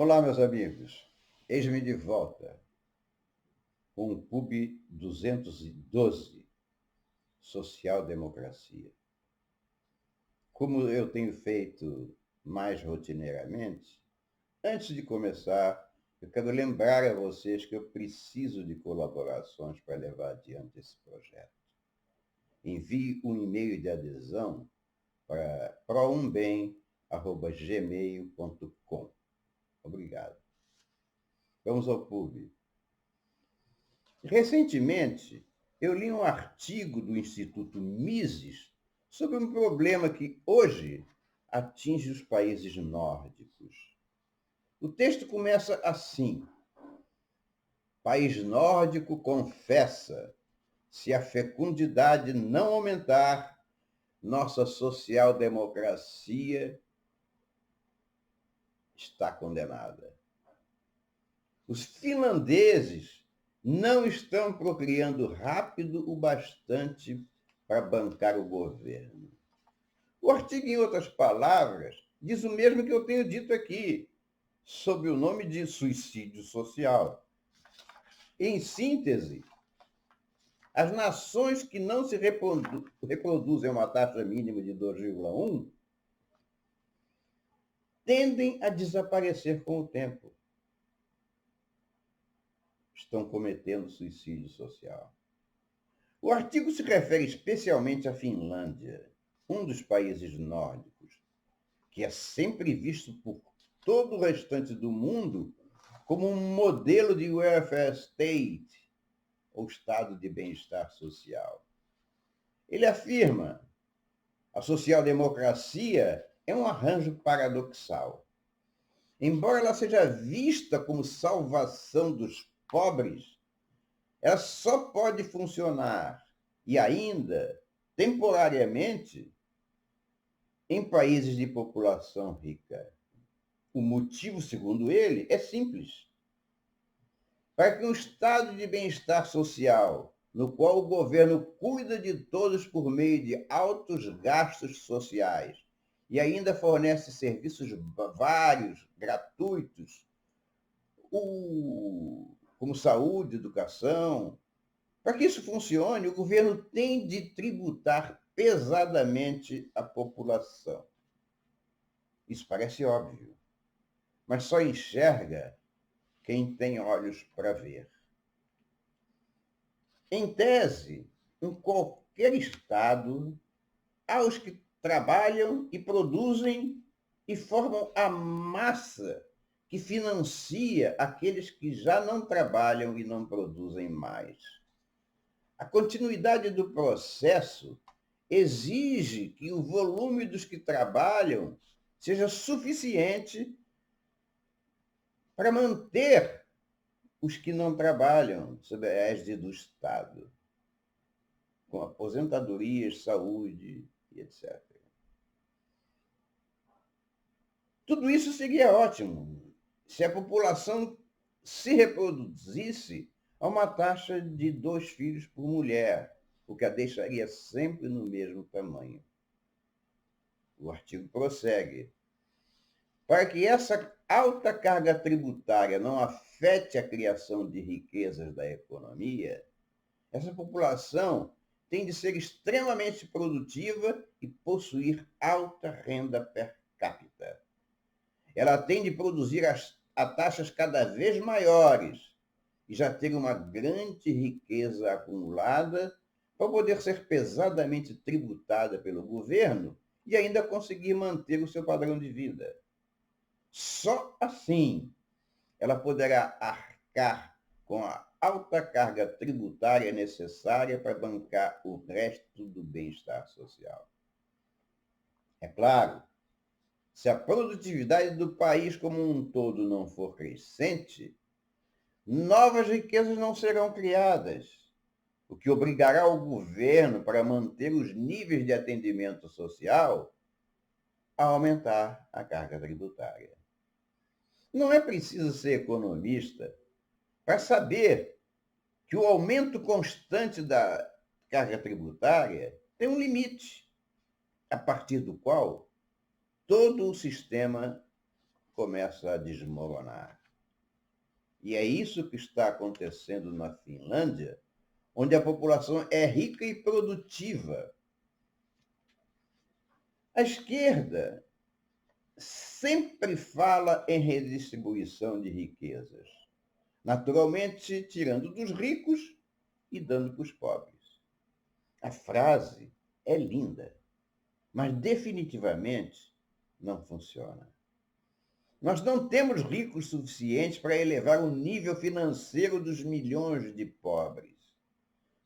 Olá, meus amigos. Eis-me de volta com o Pub 212, Social Democracia. Como eu tenho feito mais rotineiramente, antes de começar, eu quero lembrar a vocês que eu preciso de colaborações para levar adiante esse projeto. Envie um e-mail de adesão para proumbem@gmail.com. Obrigado. Vamos ao pub. Recentemente, eu li um artigo do Instituto Mises sobre um problema que hoje atinge os países nórdicos. O texto começa assim: País nórdico confessa: se a fecundidade não aumentar, nossa social-democracia está condenada. Os finlandeses não estão procriando rápido o bastante para bancar o governo. O artigo, em outras palavras, diz o mesmo que eu tenho dito aqui, sob o nome de suicídio social. Em síntese, as nações que não se reproduzem a uma taxa mínima de 2,1 tendem a desaparecer com o tempo. Estão cometendo suicídio social. O artigo se refere especialmente à Finlândia, um dos países nórdicos, que é sempre visto por todo o restante do mundo como um modelo de welfare state, ou estado de bem-estar social. Ele afirma: a social-democracia é um arranjo paradoxal. Embora ela seja vista como salvação dos pobres, ela só pode funcionar, e ainda temporariamente, em países de população rica. O motivo, segundo ele, é simples. Para que um estado de bem-estar social, no qual o governo cuida de todos por meio de altos gastos sociais e ainda fornece serviços vários, gratuitos, como saúde, educação, para que isso funcione, o governo tem de tributar pesadamente a população. Isso parece óbvio, mas só enxerga quem tem olhos para ver. Em tese, em qualquer estado, há os que trabalham e produzem e formam a massa que financia aqueles que já não trabalham e não produzem mais. A continuidade do processo exige que o volume dos que trabalham seja suficiente para manter os que não trabalham sob a égide do Estado, com aposentadorias, saúde e etc. Tudo isso seria ótimo se a população se reproduzisse a uma taxa de 2 filhos por mulher, o que a deixaria sempre no mesmo tamanho. O artigo prossegue: para que essa alta carga tributária não afete a criação de riquezas da economia, essa população tem de ser extremamente produtiva e possuir alta renda per capita. Ela tem de produzir a taxas cada vez maiores e já ter uma grande riqueza acumulada para poder ser pesadamente tributada pelo governo e ainda conseguir manter o seu padrão de vida. Só assim ela poderá arcar com a alta carga tributária necessária para bancar o resto do bem-estar social. É claro, se a produtividade do país como um todo não for crescente, novas riquezas não serão criadas, o que obrigará o governo, para manter os níveis de atendimento social, a aumentar a carga tributária. Não é preciso ser economista para saber que o aumento constante da carga tributária tem um limite, a partir do qual todo o sistema começa a desmoronar. E é isso que está acontecendo na Finlândia, onde a população é rica e produtiva. A esquerda sempre fala em redistribuição de riquezas, naturalmente tirando dos ricos e dando para os pobres. A frase é linda, mas definitivamente não funciona. Nós não temos ricos suficientes para elevar o nível financeiro dos milhões de pobres.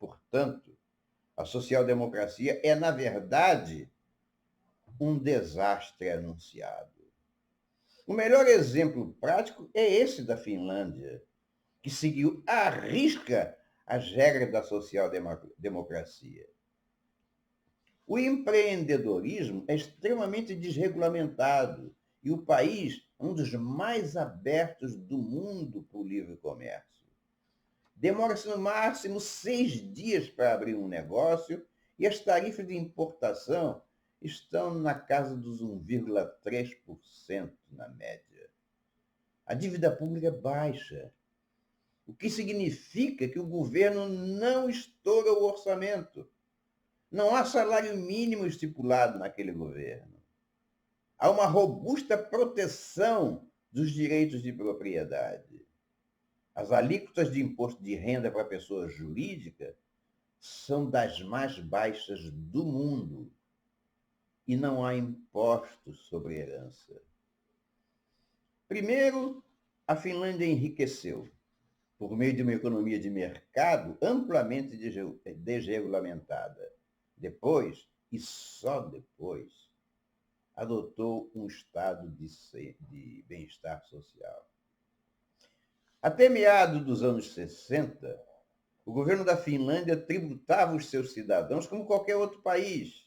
Portanto, a social-democracia é, na verdade, um desastre anunciado. O melhor exemplo prático é esse da Finlândia, que seguiu à risca as regras da social-democracia. O empreendedorismo é extremamente desregulamentado e o país é um dos mais abertos do mundo para o livre comércio. Demora-se no máximo 6 dias para abrir um negócio e as tarifas de importação estão na casa dos 1,3% na média. A dívida pública é baixa, o que significa que o governo não estoura o orçamento. Não há salário mínimo estipulado naquele governo. Há uma robusta proteção dos direitos de propriedade. As alíquotas de imposto de renda para pessoa jurídica são das mais baixas do mundo e não há impostos sobre herança. Primeiro, a Finlândia enriqueceu por meio de uma economia de mercado amplamente desregulamentada. Depois, e só depois, adotou um estado de bem-estar social. Até meados dos anos 60, o governo da Finlândia tributava os seus cidadãos como qualquer outro país,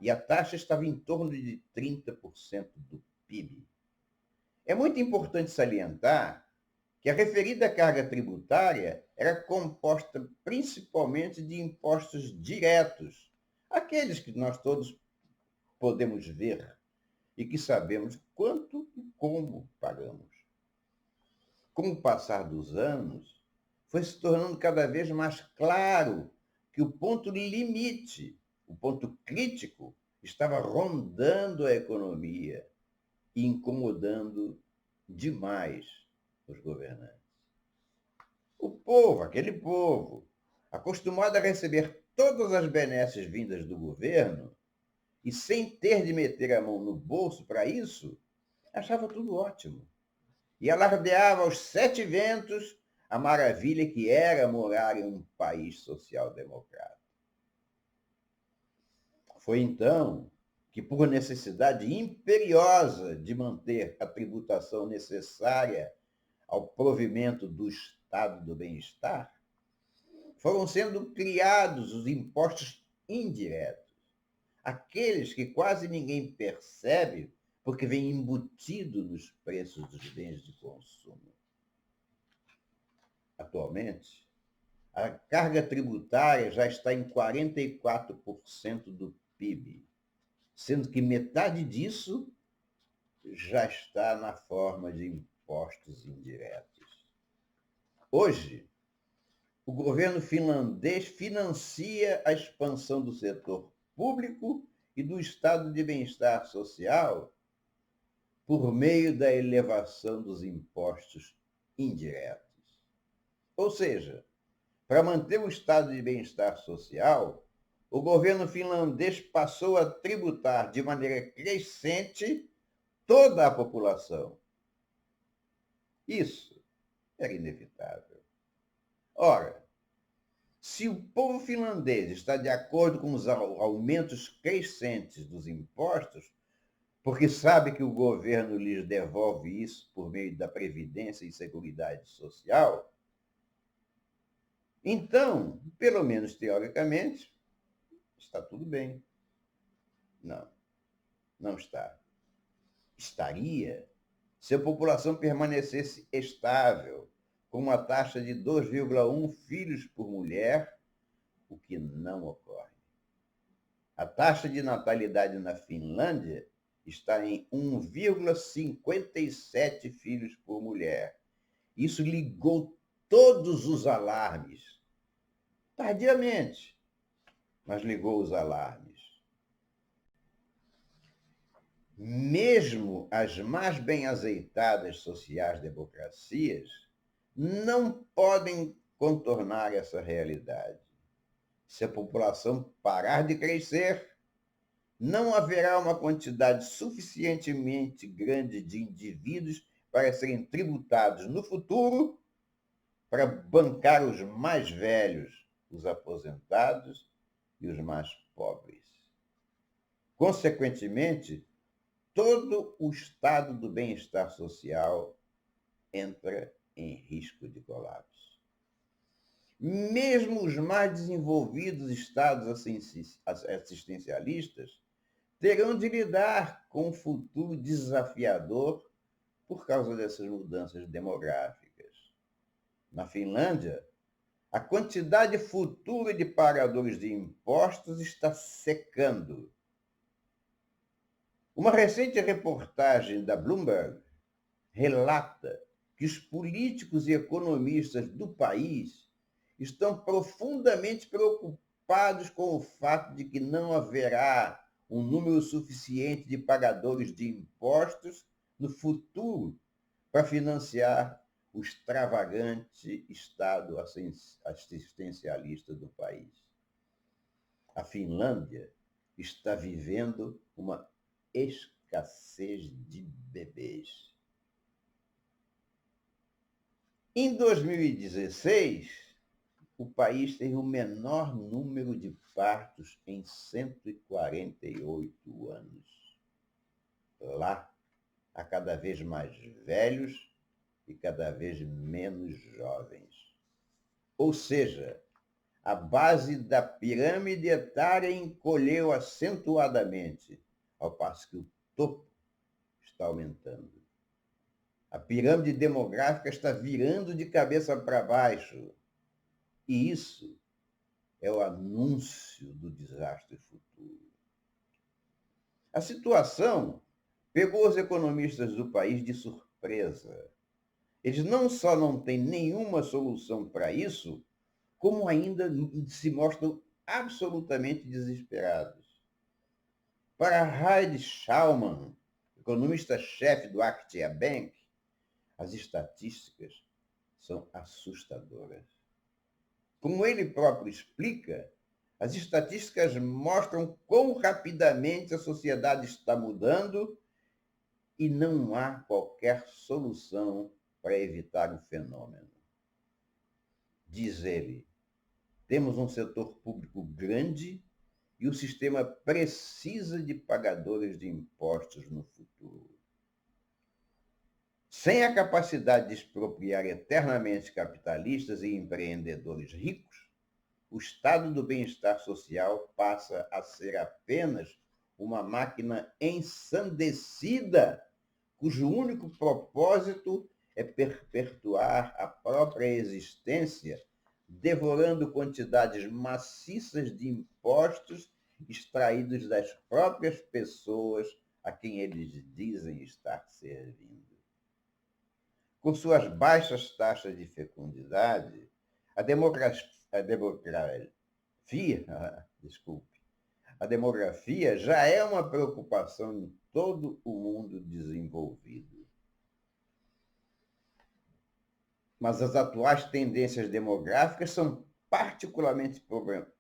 e a taxa estava em torno de 30% do PIB. É muito importante salientar que a referida carga tributária era composta principalmente de impostos diretos, aqueles que nós todos podemos ver e que sabemos quanto e como pagamos. Com o passar dos anos, foi se tornando cada vez mais claro que o ponto limite, o ponto crítico, estava rondando a economia e incomodando demais os governantes. O povo, aquele povo, acostumado a receber todas as benesses vindas do governo e sem ter de meter a mão no bolso para isso, achava tudo ótimo. E alardeava aos 7 ventos a maravilha que era morar em um país social-democrata. Foi então que, por necessidade imperiosa de manter a tributação necessária ao provimento do estado do bem-estar, foram sendo criados os impostos indiretos, aqueles que quase ninguém percebe porque vem embutido nos preços dos bens de consumo. Atualmente, a carga tributária já está em 44% do PIB, sendo que metade disso já está na forma de impostos indiretos. Hoje, o governo finlandês financia a expansão do setor público e do estado de bem-estar social por meio da elevação dos impostos indiretos. Ou seja, para manter o estado de bem-estar social, o governo finlandês passou a tributar de maneira crescente toda a população. Isso era inevitável. Ora, se o povo finlandês está de acordo com os aumentos crescentes dos impostos, porque sabe que o governo lhes devolve isso por meio da Previdência e Seguridade Social, então, pelo menos teoricamente, está tudo bem. Não, não está. Estaria se a população permanecesse estável, com uma taxa de 2,1 filhos por mulher, o que não ocorre. A taxa de natalidade na Finlândia está em 1,57 filhos por mulher. Isso ligou todos os alarmes, tardiamente, mas ligou os alarmes. Mesmo as mais bem azeitadas sociais-democracias não podem contornar essa realidade. Se a população parar de crescer, não haverá uma quantidade suficientemente grande de indivíduos para serem tributados no futuro para bancar os mais velhos, os aposentados e os mais pobres. Consequentemente, todo o estado do bem-estar social entra em risco de colapso. Mesmo os mais desenvolvidos estados assistencialistas terão de lidar com um futuro desafiador por causa dessas mudanças demográficas. Na Finlândia, a quantidade futura de pagadores de impostos está secando. Uma recente reportagem da Bloomberg relata que os políticos e economistas do país estão profundamente preocupados com o fato de que não haverá um número suficiente de pagadores de impostos no futuro para financiar o extravagante Estado assistencialista do país. A Finlândia está vivendo uma escassez de bebês. Em 2016, o país teve o menor número de partos em 148 anos. Lá, há cada vez mais velhos e cada vez menos jovens. Ou seja, a base da pirâmide etária encolheu acentuadamente, ao passo que o topo está aumentando. A pirâmide demográfica está virando de cabeça para baixo. E isso é o anúncio do desastre futuro. A situação pegou os economistas do país de surpresa. Eles não só não têm nenhuma solução para isso, como ainda se mostram absolutamente desesperados. Para Heidi Schaumann, economista-chefe do Actia Bank, as estatísticas são assustadoras. Como ele próprio explica, as estatísticas mostram quão rapidamente a sociedade está mudando e não há qualquer solução para evitar o fenômeno. Diz ele, temos um setor público grande e o sistema precisa de pagadores de impostos no futuro. Sem a capacidade de expropriar eternamente capitalistas e empreendedores ricos, o estado do bem-estar social passa a ser apenas uma máquina ensandecida, cujo único propósito é perpetuar a própria existência, devorando quantidades maciças de impostos extraídos das próprias pessoas a quem eles dizem estar servindo. Com suas baixas taxas de fecundidade, a demografia, a demografia já é uma preocupação em todo o mundo desenvolvido. Mas as atuais tendências demográficas são particularmente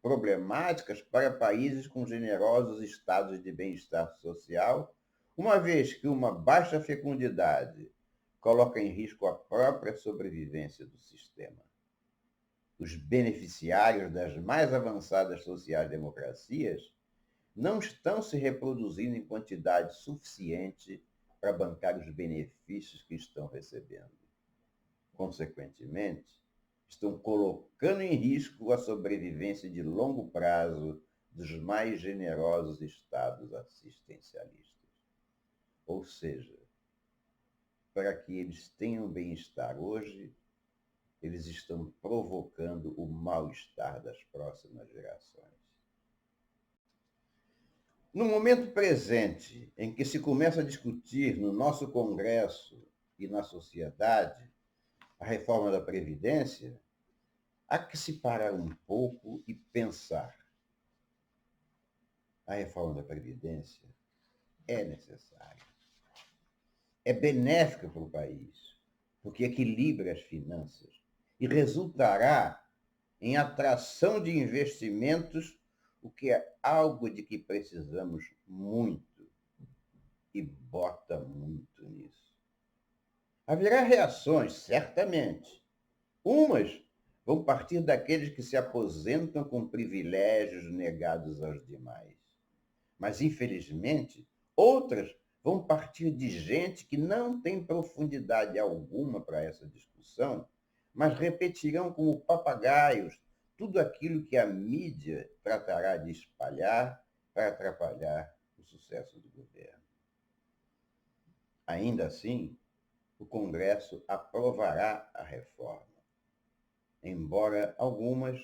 problemáticas para países com generosos estados de bem-estar social, uma vez que uma baixa fecundidade coloca em risco a própria sobrevivência do sistema. Os beneficiários das mais avançadas sociais-democracias não estão se reproduzindo em quantidade suficiente para bancar os benefícios que estão recebendo. Consequentemente, estão colocando em risco a sobrevivência de longo prazo dos mais generosos estados assistencialistas. Ou seja, para que eles tenham bem-estar hoje, eles estão provocando o mal-estar das próximas gerações. No momento presente, em que se começa a discutir no nosso Congresso e na sociedade a reforma da Previdência, há que se parar um pouco e pensar. A reforma da Previdência é necessária, é benéfica para o país, porque equilibra as finanças e resultará em atração de investimentos, o que é algo de que precisamos muito e bota muito nisso. Haverá reações, certamente. Umas vão partir daqueles que se aposentam com privilégios negados aos demais. Mas, infelizmente, outras vão partir de gente que não tem profundidade alguma para essa discussão, mas repetirão como papagaios tudo aquilo que a mídia tratará de espalhar para atrapalhar o sucesso do governo. Ainda assim, o Congresso aprovará a reforma, embora algumas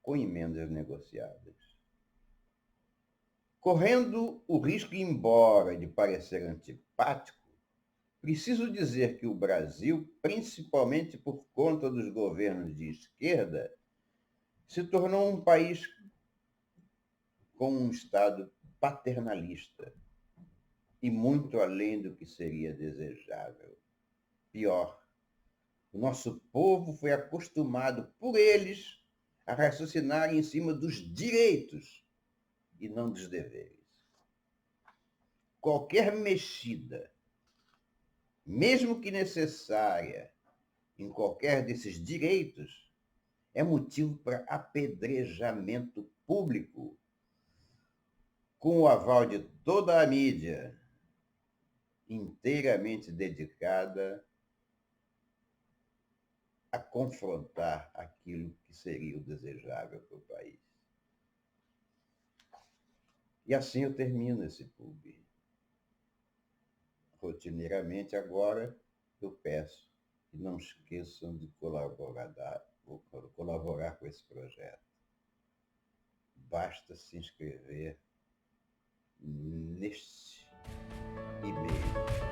com emendas negociadas. Correndo o risco, embora de parecer antipático, preciso dizer que o Brasil, principalmente por conta dos governos de esquerda, se tornou um país com um Estado paternalista e muito além do que seria desejável. Pior, o nosso povo foi acostumado por eles a raciocinar em cima dos direitos e não dos deveres. Qualquer mexida, mesmo que necessária, em qualquer desses direitos, é motivo para apedrejamento público, com o aval de toda a mídia, inteiramente dedicada a confrontar aquilo que seria o desejável para o país. E assim eu termino esse pub. Rotineiramente agora eu peço que não esqueçam de colaborar com esse projeto. Basta se inscrever neste e-mail.